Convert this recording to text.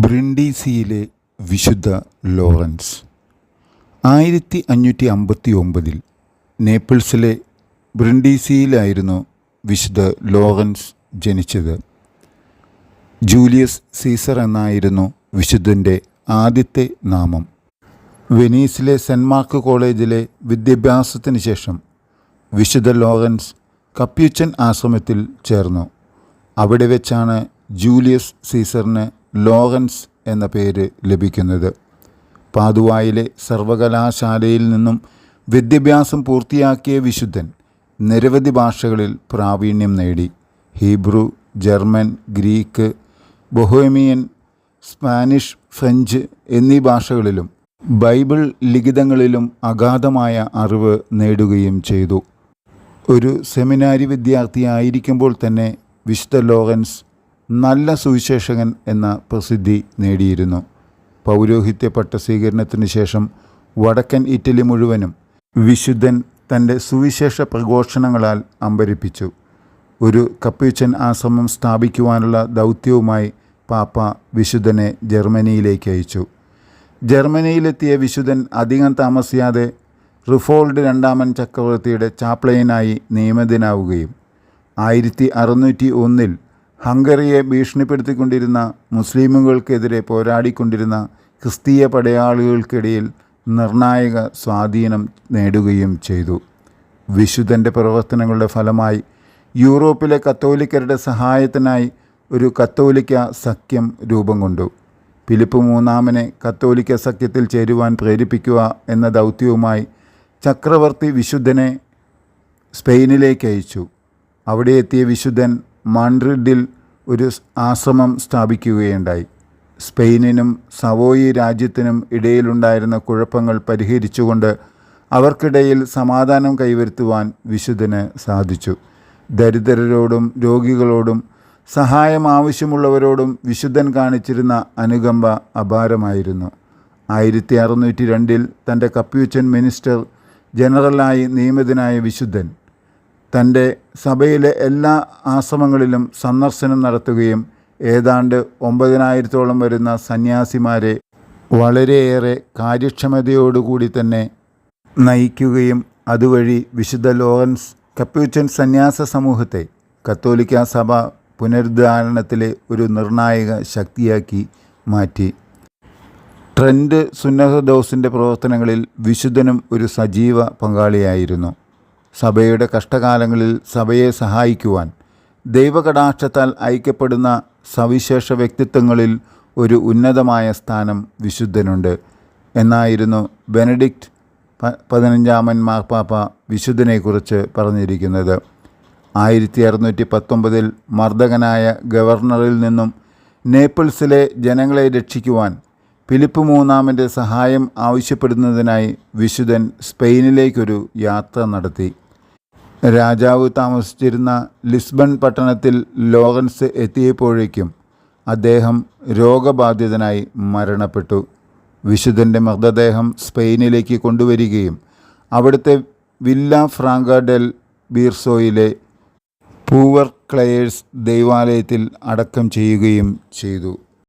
ബ്രിൻഡീസിയിലെ വിശുദ്ധ ലോറൻസ് 1559 നേപ്പിൾസിലെ ബ്രിൻഡീസിയിലായിരുന്നു വിശുദ്ധ ലോറൻസ് ജനിച്ചത്. ജൂലിയസ് സീസർ എന്നായിരുന്നു വിശുദ്ധൻ്റെ ആദ്യത്തെ നാമം. വെനീസിലെ സെൻറ്റ് മാർക്ക് കോളേജിലെ വിദ്യാഭ്യാസത്തിന് ശേഷം വിശുദ്ധ ലോറൻസ് കപ്യൂച്ചൻ ആശ്രമത്തിൽ ചേർന്നു. അവിടെ വെച്ചാണ് ജൂലിയസ് സീസറിന് ലോറൻസ് എന്ന പേര് ലഭിക്കുന്നത്. പാദുവായിലെ സർവകലാശാലയിൽ നിന്നും വിദ്യാഭ്യാസം പൂർത്തിയാക്കിയ വിശുദ്ധൻ നിരവധി ഭാഷകളിൽ പ്രാവീണ്യം നേടി. Hebrew, German, Greek, Bohemian, Spanish, French എന്നീ ഭാഷകളിലും ബൈബിൾ ലിഖിതങ്ങളിലും അഗാധമായ അറിവ് നേടുകയും ചെയ്തു. ഒരു സെമിനാരി വിദ്യാർത്ഥിയായിരിക്കുമ്പോൾ തന്നെ വിശുദ്ധ ലോറൻസ് നല്ല സുവിശേഷകൻ എന്ന പ്രസിദ്ധി നേടിയിരുന്നു. പൗരോഹിത്യ പട്ട സ്വീകരണത്തിന് ശേഷം വടക്കൻ ഇറ്റലി മുഴുവനും വിശുദ്ധൻ തൻ്റെ സുവിശേഷ പ്രഘോഷണങ്ങളാൽ അമ്പരിപ്പിച്ചു. ഒരു കപ്യൂച്ചൻ ആശ്രമം സ്ഥാപിക്കുവാനുള്ള ദൗത്യവുമായി പാപ്പ വിശുദ്ധനെ ജർമ്മനിയിലേക്ക് അയച്ചു. ജർമ്മനിയിലെത്തിയ വിശുദ്ധൻ അധികം താമസിയാതെ റുഫോൾഡ് രണ്ടാമൻ ചക്രവർത്തിയുടെ ചാപ്ലയനായി നിയമിതനാവുകയും 1601 ഹംഗറിയെ ഭീഷണിപ്പെടുത്തിക്കൊണ്ടിരുന്ന മുസ്ലിമുകൾക്കെതിരെ പോരാടിക്കൊണ്ടിരുന്ന ക്രിസ്തീയ പടയാളികൾക്കിടയിൽ നിർണായക സ്വാധീനം നേടുകയും ചെയ്തു. വിശുദ്ധൻ്റെ പ്രവർത്തനങ്ങളുടെ ഫലമായി യൂറോപ്പിലെ കത്തോലിക്കരുടെ സഹായത്തിനായി ഒരു കത്തോലിക്ക സഖ്യം രൂപം കൊണ്ടു. ഫിലിപ്പ് മൂന്നാമനെ കത്തോലിക്ക സഖ്യത്തിൽ ചേരുവാൻ പ്രേരിപ്പിക്കുക എന്ന ദൗത്യവുമായി ചക്രവർത്തി വിശുദ്ധനെ സ്പെയിനിലേക്ക് അയച്ചു. അവിടെ എത്തിയ വിശുദ്ധൻ മാഡ്രിഡിൽ ഒരു ആശ്രമം സ്ഥാപിക്കുകയുണ്ടായി. സ്പെയിനിനും സവോയി രാജ്യത്തിനും ഇടയിലുണ്ടായിരുന്ന കുഴപ്പങ്ങൾ പരിഹരിച്ചുകൊണ്ട് അവർക്കിടയിൽ സമാധാനം കൈവരുത്തുവാൻ വിശുദ്ധന് സാധിച്ചു. ദരിദ്രരോടും രോഗികളോടും സഹായം ആവശ്യമുള്ളവരോടും വിശുദ്ധൻ കാണിച്ചിരുന്ന അനുകമ്പ അപാരമായിരുന്നു. 1602 തൻ്റെ കപ്യൂച്ചൻ മിനിസ്റ്റർ ജനറലായി നിയമിതനായ വിശുദ്ധൻ തൻ്റെ സഭയിലെ എല്ലാ ആശ്രമങ്ങളിലും സന്ദർശനം നടത്തുകയും ഏതാണ്ട് 9000-ഓളം വരുന്ന സന്യാസിമാരെ വളരെയേറെ കാര്യക്ഷമതയോടുകൂടി തന്നെ നയിക്കുകയും അതുവഴി വിശുദ്ധ ലോറൻസ് കപ്യൂച്ചൻ സന്യാസ സമൂഹത്തെ കത്തോലിക്ക സഭ പുനരുദ്ധാരണത്തിലെ ഒരു നിർണായക ശക്തിയാക്കി മാറ്റി. ട്രെൻറ്റ് സുന്നഹദോസിൻ്റെ പ്രവർത്തനങ്ങളിൽ വിശുദ്ധനും ഒരു സജീവ പങ്കാളിയായിരുന്നു. സഭയുടെ കഷ്ടകാലങ്ങളിൽ സഭയെ സഹായിക്കുവാൻ ദൈവകടാക്ഷത്താൽ ഐക്യപ്പെടുന്ന സവിശേഷ വ്യക്തിത്വങ്ങളിൽ ഒരു ഉന്നതമായ സ്ഥാനം വിശുദ്ധനുണ്ട് എന്നായിരുന്നു ബെനഡിക്റ്റ് 15 മാർപ്പാപ്പ വിശുദ്ധനെക്കുറിച്ച് പറഞ്ഞിരിക്കുന്നത്. 1619 മർദ്ദകനായ ഗവർണറിൽ നിന്നും നേപ്പിൾസിലെ ജനങ്ങളെ രക്ഷിക്കുവാൻ ഫിലിപ്പ് മൂന്നാമൻ്റെ സഹായം ആവശ്യപ്പെടുന്നതിനായി വിശുദ്ധൻ സ്പെയിനിലേക്കൊരു യാത്ര നടത്തി. രാജാവ് താമസിച്ചിരുന്ന ലിസ്ബൺ പട്ടണത്തിൽ ലോറൻസ് എത്തിയപ്പോഴേക്കും അദ്ദേഹം രോഗബാധിതനായി മരണപ്പെട്ടു. വിശുദ്ധൻ്റെ മൃതദേഹം സ്പെയിനിലേക്ക് കൊണ്ടുവരികയും അവിടുത്തെ വില്ല ഫ്രാങ്ക ഡെൽ ബീർസോയിലെ പൂവർ ക്ലയേഴ്സ് ദൈവാലയത്തിൽ അടക്കം ചെയ്യുകയും ചെയ്തു.